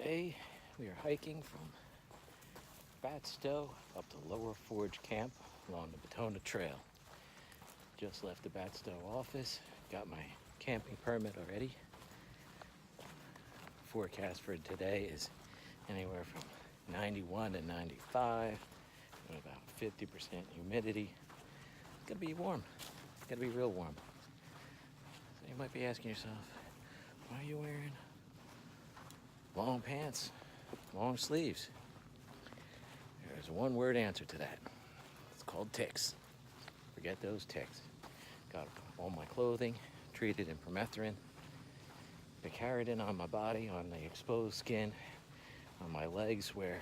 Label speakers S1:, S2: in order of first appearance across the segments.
S1: Today we are hiking from Bat Stowe up to Lower Forge Camp along the Batona Trail. Just left the Bat Stowe office, got my camping permit already. Forecast for today is anywhere from 91 to 95, and about 50% humidity. It's gonna be warm. It's gonna be real warm. So you might be asking yourself, why are you wearing long pants, long sleeves? There's a one-word answer to that. It's called ticks. Forget those ticks. Got all my clothing treated in permethrin. The keratin on my body, on the exposed skin, on my legs where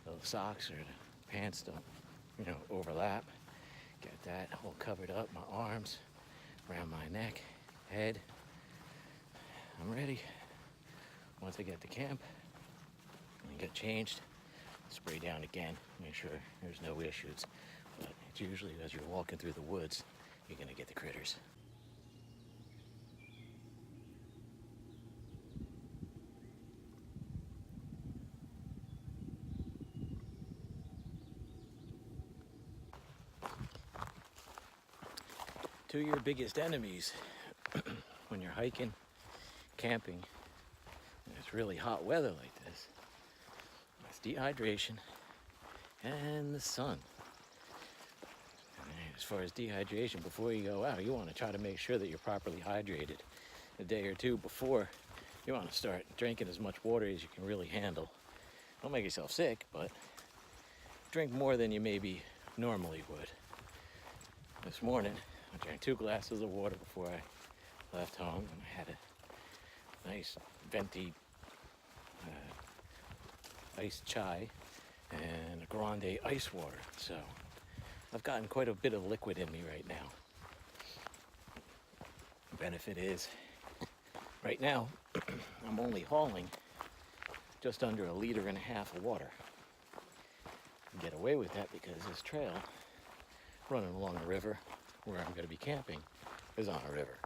S1: those socks or the pants don't, overlap. Get that all covered up. My arms, around my neck, head. I'm ready. Once I get to camp and get changed, spray down again, make sure there's no issues. But it's usually as you're walking through the woods, you're gonna get the critters. Two of your biggest enemies when you're hiking, camping, and it's really hot weather like this, it's dehydration and the sun. As far as dehydration, before you go out, you want to try to make sure that you're properly hydrated. A day or two before, you want to start drinking as much water as you can really handle. Don't make yourself sick, but drink more than you maybe normally would. This morning, I drank 2 glasses of water before I left home, and I had a nice venti iced chai and a grande ice water. So I've gotten quite a bit of liquid in me right now. The benefit is, right now, I'm only hauling just under 1.5 liters of water. I get away with that because this trail running along a river where I'm going to be camping is on a river.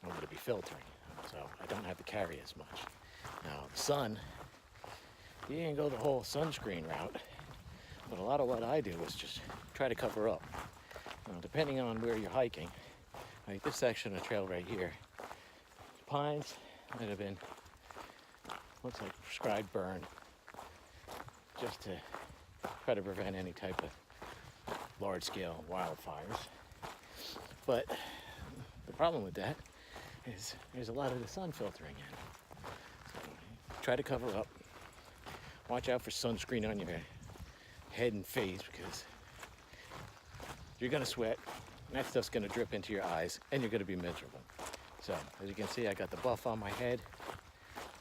S1: I'm going to be filtering, so I don't have to carry as much. Now the sun, you can go the whole sunscreen route, but a lot of what I do is just try to cover up. Now, depending on where you're hiking, like this section of trail right here, pines that have been, looks like prescribed burn, just to try to prevent any type of large-scale wildfires. But the problem with that is there's a lot of the sun filtering in. So try to cover up. Watch out for sunscreen on your head and face, because you're gonna sweat, and that stuff's gonna drip into your eyes, and you're gonna be miserable. So as you can see, I got the buff on my head.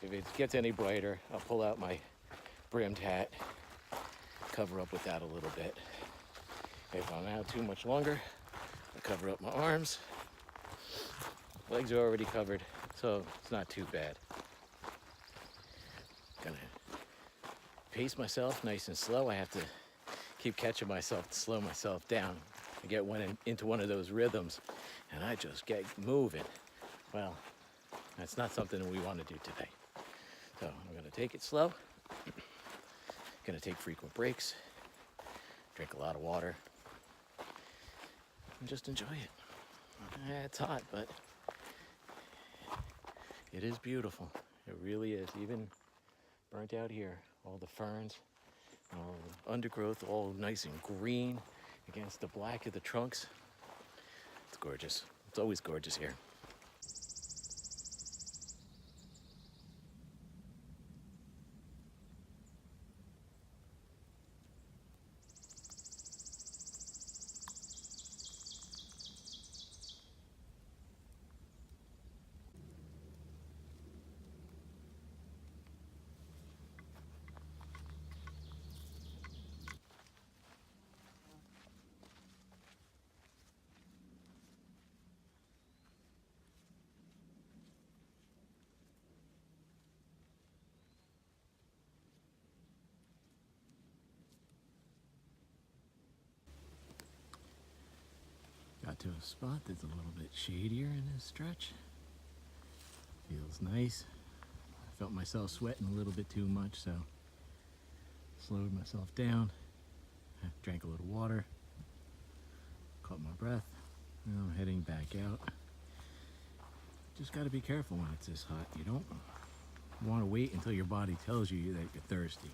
S1: If it gets any brighter, I'll pull out my brimmed hat, cover up with that a little bit. If I'm out too much longer, I cover up my arms. Legs are already covered, so it's not too bad. Gonna pace myself nice and slow. I have to keep catching myself to slow myself down. I get into one of those rhythms and I just get moving. Well, that's not something that we want to do today. So I'm gonna take it slow. Gonna take frequent breaks, drink a lot of water, and just enjoy it. It's hot, but it is beautiful. It really is. Even burnt out here, all the ferns, all the undergrowth, all nice and green against the black of the trunks. It's gorgeous. It's always gorgeous here. Got to a spot that's a little bit shadier in this stretch. Feels nice. Felt myself sweating a little bit too much, so slowed myself down. Drank a little water, caught my breath. Now I'm heading back out. Just got to be careful when it's this hot. You don't want to wait until your body tells you that you're thirsty.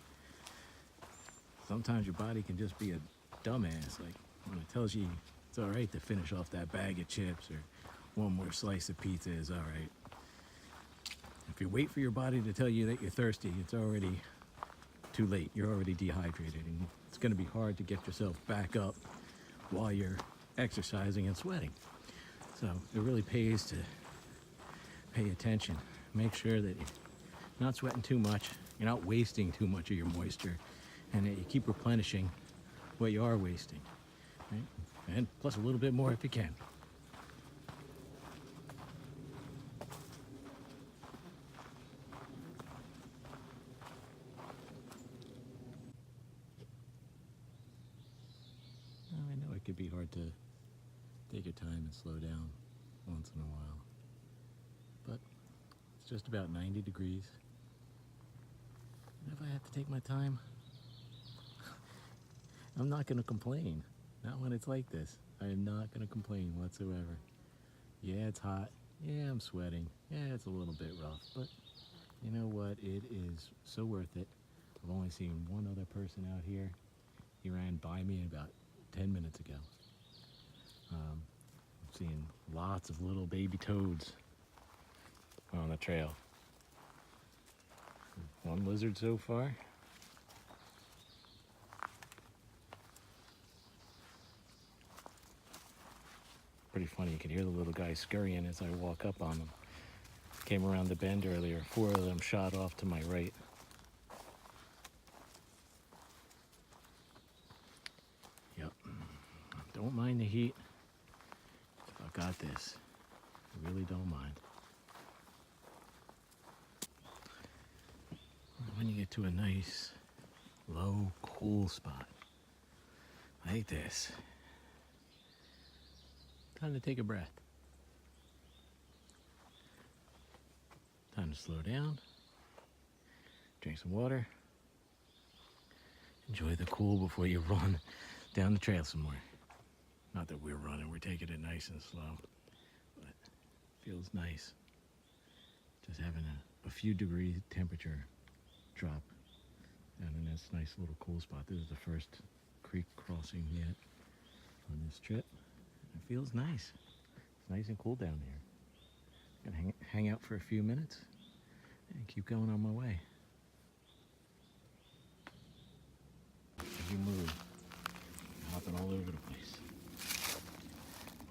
S1: Sometimes your body can just be a dumbass, like when it tells you it's all right to finish off that bag of chips or one more slice of pizza is all right. If you wait for your body to tell you that you're thirsty, it's already too late. You're already dehydrated, and it's going to be hard to get yourself back up while you're exercising and sweating. So it really pays to pay attention. Make sure that you're not sweating too much, you're not wasting too much of your moisture, and that you keep replenishing what you are wasting, right? And plus a little bit more if you can. I know it could be hard to take your time and slow down once in a while, but it's just about 90 degrees. And if I have to take my time, I'm not going to complain. Not when it's like this. I am not going to complain whatsoever. Yeah, it's hot. Yeah, I'm sweating. Yeah, it's a little bit rough, but you know what? It is so worth it. I've only seen one other person out here. He ran by me about 10 minutes ago. I've seen lots of little baby toads on the trail. One lizard so far. Pretty funny, you can hear the little guys scurrying as I walk up on them. Came around the bend earlier, 4 of them shot off to my right. Yep, don't mind the heat. I got this, I really don't mind. When you get to a nice, low, cool spot like this, time to take a breath. Time to slow down, drink some water, enjoy the cool before you run down the trail some more. Not that we're running, we're taking it nice and slow, but it feels nice. Just having a few degrees temperature drop down in this nice little cool spot. This is the first creek crossing yet on this trip. It feels nice. It's nice and cool down here. Gonna hang out for a few minutes and keep going on my way. Every move, hopping all over the place.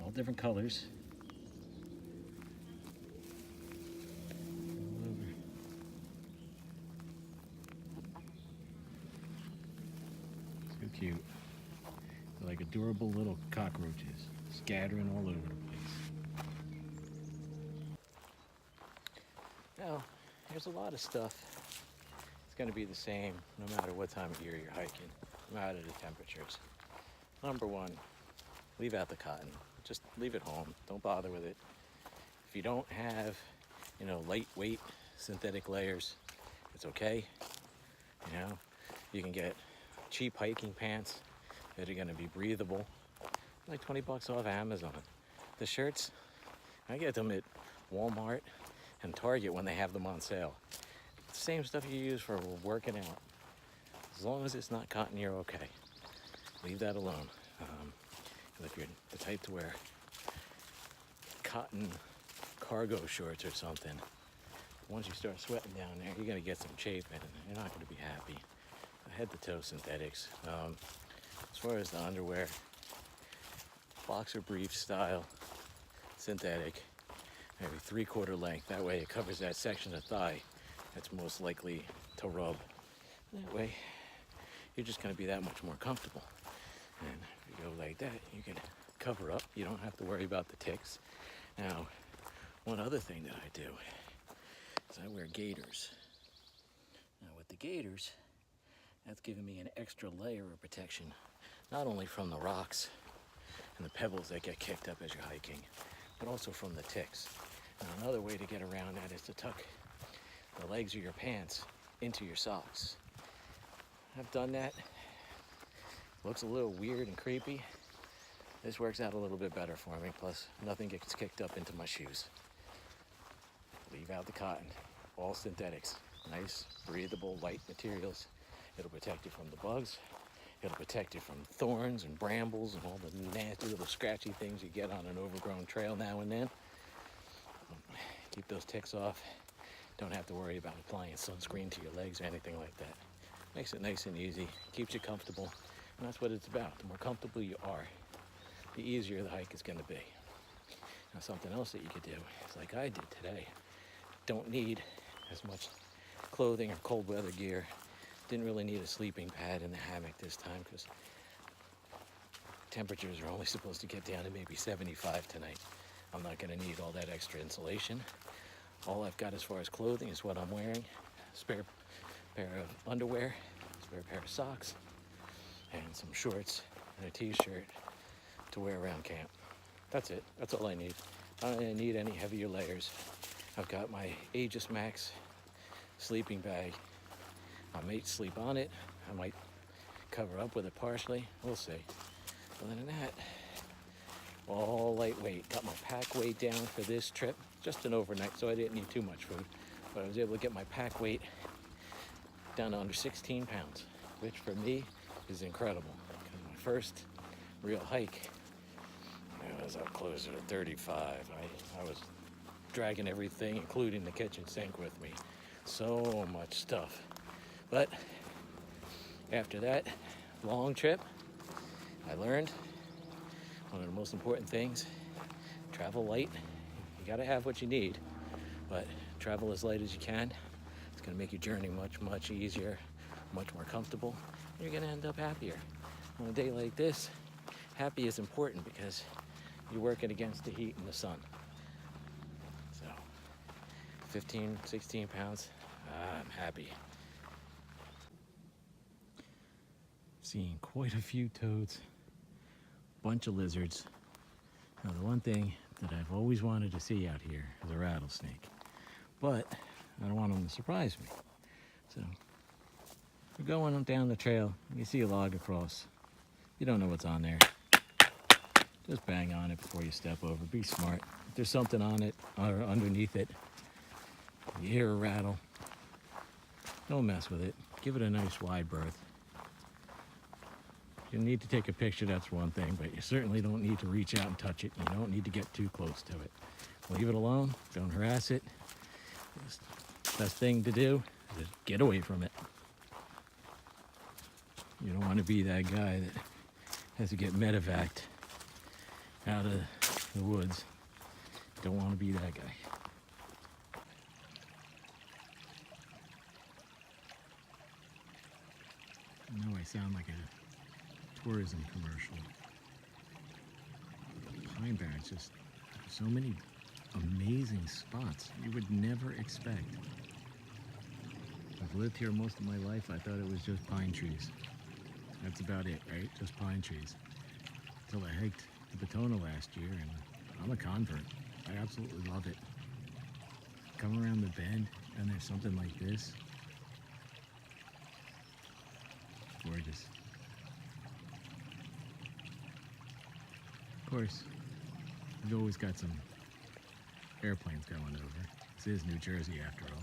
S1: All different colors. All over. So cute. They're like adorable little cockroaches scattering all over the place. Now, there's a lot of stuff. It's going to be the same no matter what time of year you're hiking, no matter the temperatures. Number one, leave out the cotton. Just leave it home. Don't bother with it. If you don't have, lightweight synthetic layers, it's okay. You can get cheap hiking pants that are going to be breathable, like 20 bucks off Amazon. The shirts, I get them at Walmart and Target when they have them on sale. It's the same stuff you use for working out. As long as it's not cotton, you're okay. Leave that alone. And if you're the type to wear cotton cargo shorts or something, once you start sweating down there, you're gonna get some chafing and you're not gonna be happy. Head to toe synthetics. As far as the underwear, boxer brief style synthetic, maybe 3/4 length. That way it covers that section of thigh that's most likely to rub. That way you're just going to be that much more comfortable. And if you go like that, you can cover up. You don't have to worry about the ticks. Now, one other thing that I do is I wear gaiters. Now with the gaiters, that's giving me an extra layer of protection, not only from the rocks and the pebbles that get kicked up as you're hiking, but also from the ticks. Now, another way to get around that is to tuck the legs of your pants into your socks. I've done that. Looks a little weird and creepy. This works out a little bit better for me, plus nothing gets kicked up into my shoes. Leave out the cotton, all synthetics. Nice, breathable, light materials. It'll protect you from the bugs. It'll protect you from thorns and brambles and all the nasty little scratchy things you get on an overgrown trail now and then. Keep those ticks off. Don't have to worry about applying sunscreen to your legs or anything like that. Makes it nice and easy, keeps you comfortable, and that's what it's about. The more comfortable you are, the easier the hike is going to be. Now, something else that you could do is like I did today. Don't need as much clothing or cold weather gear. Didn't really need a sleeping pad in the hammock this time because temperatures are only supposed to get down to maybe 75 tonight. I'm not going to need all that extra insulation. All I've got as far as clothing is what I'm wearing. Spare pair of underwear, spare pair of socks, and some shorts and a t-shirt to wear around camp. That's it. That's all I need. I don't need any heavier layers. I've got my Aegis Max sleeping bag. I might sleep on it. I might cover up with it partially. We'll see. Other than that, all lightweight. Got my pack weight down for this trip. Just an overnight, so I didn't need too much food. But I was able to get my pack weight down to under 16 pounds, which for me is incredible. My first real hike, I was up closer to 35. I was dragging everything, including the kitchen sink, with me. So much stuff. But after that long trip, I learned one of the most important things: travel light. You gotta have what you need, but travel as light as you can. It's gonna make your journey much, much easier, much more comfortable. You're gonna end up happier. On a day like this, happy is important because you're working against the heat and the sun. So 15, 16 pounds, I'm happy. Seeing quite a few toads, bunch of lizards. Now the one thing that I've always wanted to see out here is a rattlesnake, but I don't want them to surprise me. So we're going down the trail, you see a log across. You don't know what's on there. Just bang on it before you step over. Be smart. If there's something on it or underneath it, you hear a rattle, don't mess with it. Give it a nice wide berth. You need to take a picture, that's one thing, but you certainly don't need to reach out and touch it. You don't need to get too close to it. Leave it alone. Don't harass it. The best thing to do is get away from it. You don't want to be that guy that has to get medevaced out of the woods. Don't want to be that guy. I know I sound like a tourism commercial. The Pine Barrens, just so many amazing spots you would never expect. I've lived here most of my life. I thought it was just pine trees. That's about it, right? Just pine trees. Until I hiked the Batona last year, and I'm a convert. I absolutely love it. Come around the bend, and there's something like this. Gorgeous. Of course, we've always got some airplanes going over. This is New Jersey after all.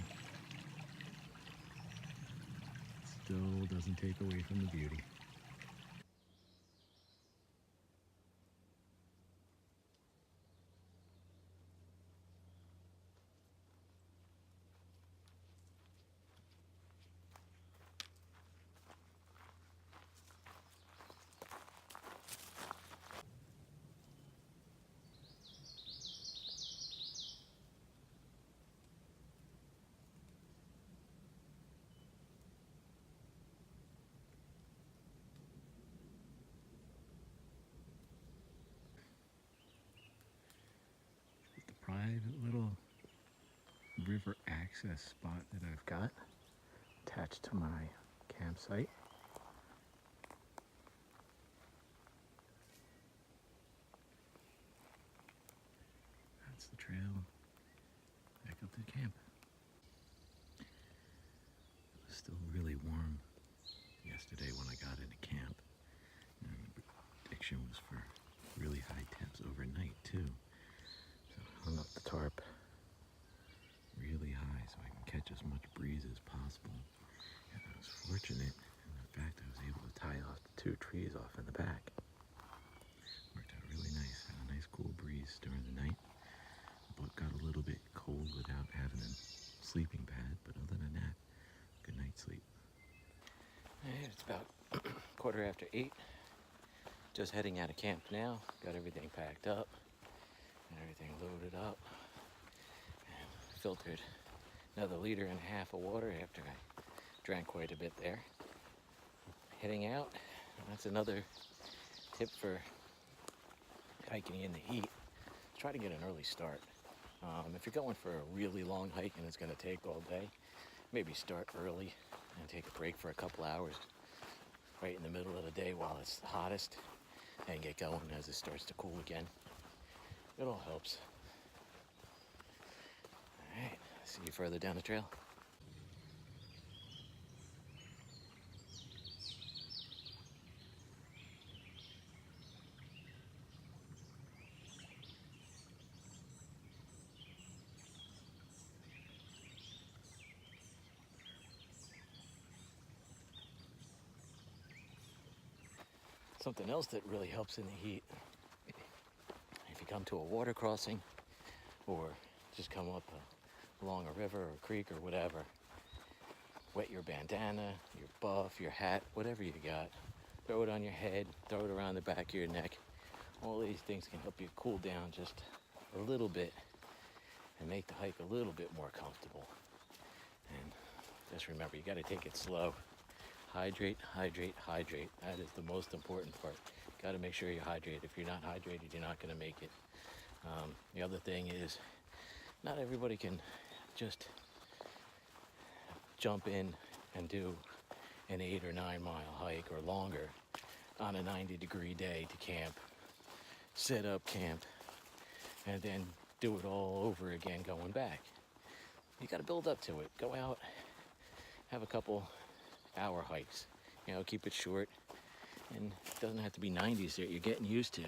S1: Still doesn't take away from the beauty. Private little river access spot that I've got attached to my campsite. That's the trail back up to camp. Still really warm yesterday when I got into camp. And the prediction was for really high temps overnight too. So I hung up the tarp really high so I can catch as much breeze as possible. And I was fortunate, and in fact I was able to tie off 2 trees off in the back. Worked out really nice. Had a nice cool breeze during the night. But got a little bit cold without having a sleeping pad, but other than that, good night's sleep. And it's about 8:15. Just heading out of camp now. Got everything packed up and everything loaded up. And filtered another 1.5 liters of water after I drank quite a bit there. Heading out. That's another tip for hiking in the heat. Try to get an early start. If you're going for a really long hike and it's going to take all day, maybe start early and take a break for a couple hours right in the middle of the day while it's hottest and get going as it starts to cool again. It all helps. All right, see you further down the trail. Something else that really helps in the heat, if you come to a water crossing or just come up along a river or a creek or whatever, wet your bandana, your buff, your hat, whatever you got, throw it on your head, throw it around the back of your neck. All these things can help you cool down just a little bit and make the hike a little bit more comfortable. And just remember, you got to take it slow. Hydrate, hydrate, hydrate. That is the most important part. Got to make sure you hydrate. If you're not hydrated, you're not going to make it. The other thing is, not everybody can just jump in and do an 8 or 9 mile hike or longer on a 90-degree day to camp, set up camp, and then do it all over again going back. You got to build up to it. Go out, have a couple hour hikes, keep it short, and it doesn't have to be 90s that you're getting used to.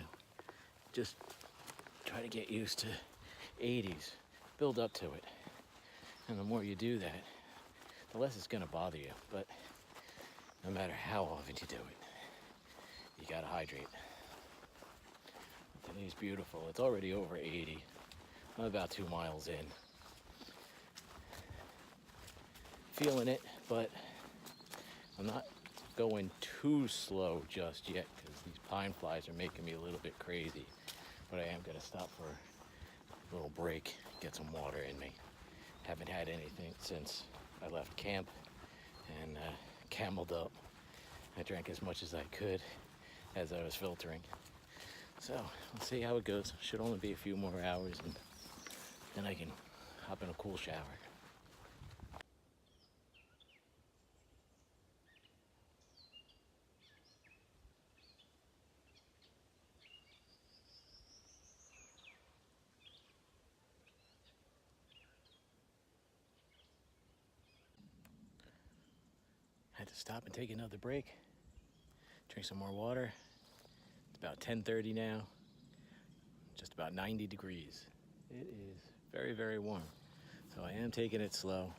S1: Just try to get used to 80s, build up to it, and the more you do that, the less it's going to bother you. But no matter how often you do it, you got to hydrate. Today's beautiful. It's already over 80. I'm about 2 miles in, feeling it, but I'm not going too slow just yet because these pine flies are making me a little bit crazy. But I am going to stop for a little break, get some water in me. Haven't had anything since I left camp and cameled up. I drank as much as I could as I was filtering. So let's see how it goes. Should only be a few more hours and then I can hop in a cool shower. Had to stop and take another break, drink some more water. It's about 10:30 now, just about 90 degrees. It is very, very warm. So I am taking it slow.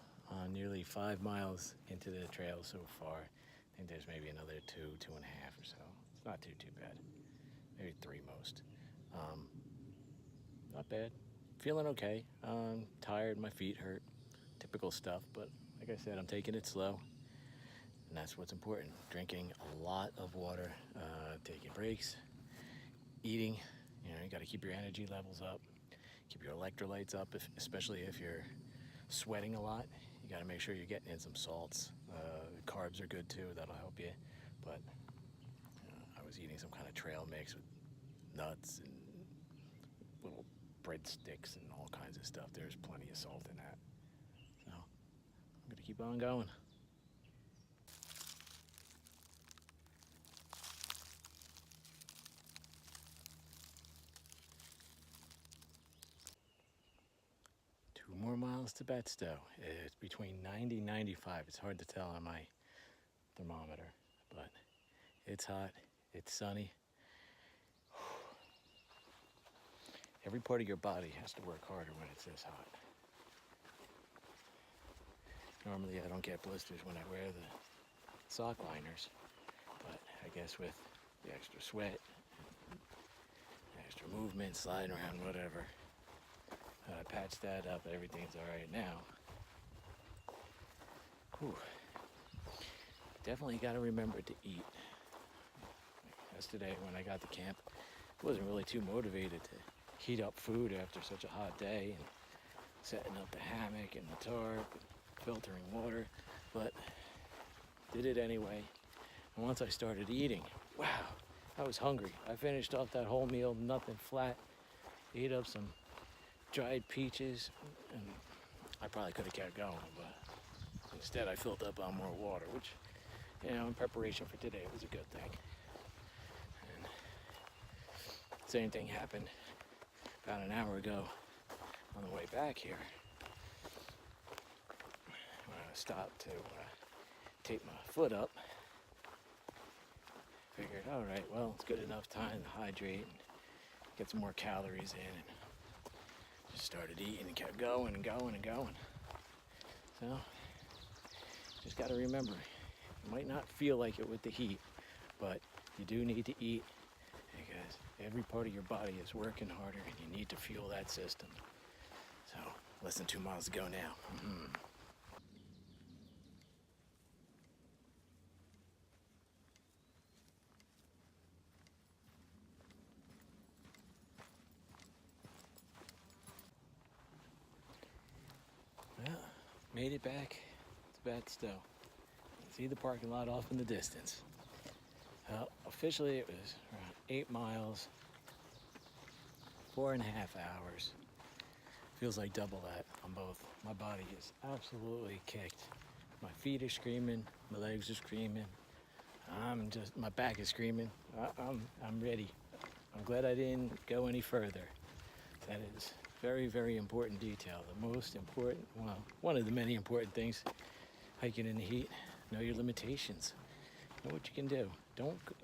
S1: Nearly 5 miles into the trail so far. I think there's maybe another 2.5 or so. It's not too bad. Maybe 3 most. Not bad. Feeling okay. Tired, my feet hurt. Typical stuff, but like I said, I'm taking it slow. And that's what's important. Drinking a lot of water, taking breaks, eating. You got to keep your energy levels up, keep your electrolytes up, especially if you're sweating a lot. You got to make sure you're getting in some salts. Carbs are good too, that'll help you. But I was eating some kind of trail mix with nuts and little breadsticks and all kinds of stuff. There's plenty of salt in that. So I'm going to keep on going. more miles to Betstow. It's between 90 and 95. It's hard to tell on my thermometer, but it's hot, it's sunny. Every part of your body has to work harder when it's this hot. Normally I don't get blisters when I wear the sock liners, but I guess with the extra sweat, extra movement, sliding around, whatever, I patched that up. Everything's all right now. Whew. Definitely got to remember to eat. Yesterday when I got to camp, I wasn't really too motivated to heat up food after such a hot day and setting up the hammock and the tarp, filtering water, but did it anyway. And once I started eating, wow, I was hungry. I finished off that whole meal, nothing flat, ate up some dried peaches, and I probably could have kept going, but instead I filled up on more water, which, you know, in preparation for today was a good thing. And same thing happened about an hour ago on the way back here. When I stopped to tape my foot up, figured, all right, well, it's good enough time to hydrate and get some more calories in, and just started eating and kept going and going and going. So, just got to remember, you might not feel like it with the heat, but you do need to eat because every part of your body is working harder and you need to fuel that system. So, less than 2 miles to go now. Well, made it back to Betstow. See the parking lot off in the distance. Well, officially it was around 8 miles, 4.5 hours. Feels like double that on both. My body is absolutely kicked. My feet are screaming, my legs are screaming. My back is screaming. I'm ready. I'm glad I didn't go any further. That is very, very important detail. The most important, well, one of the many important things hiking in the heat. Know your limitations. Know what you can do.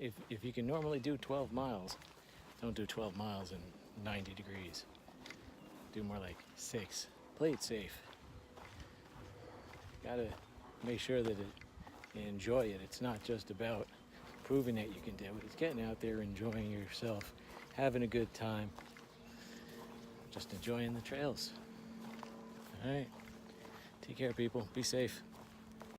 S1: If you can normally do 12 miles, don't do 12 miles in 90 degrees. Do more like 6. Play it safe. Gotta make sure that you enjoy it. It's not just about proving that you can do it. It's getting out there, enjoying yourself, having a good time, just enjoying the trails. All right. Take care, people. Be safe.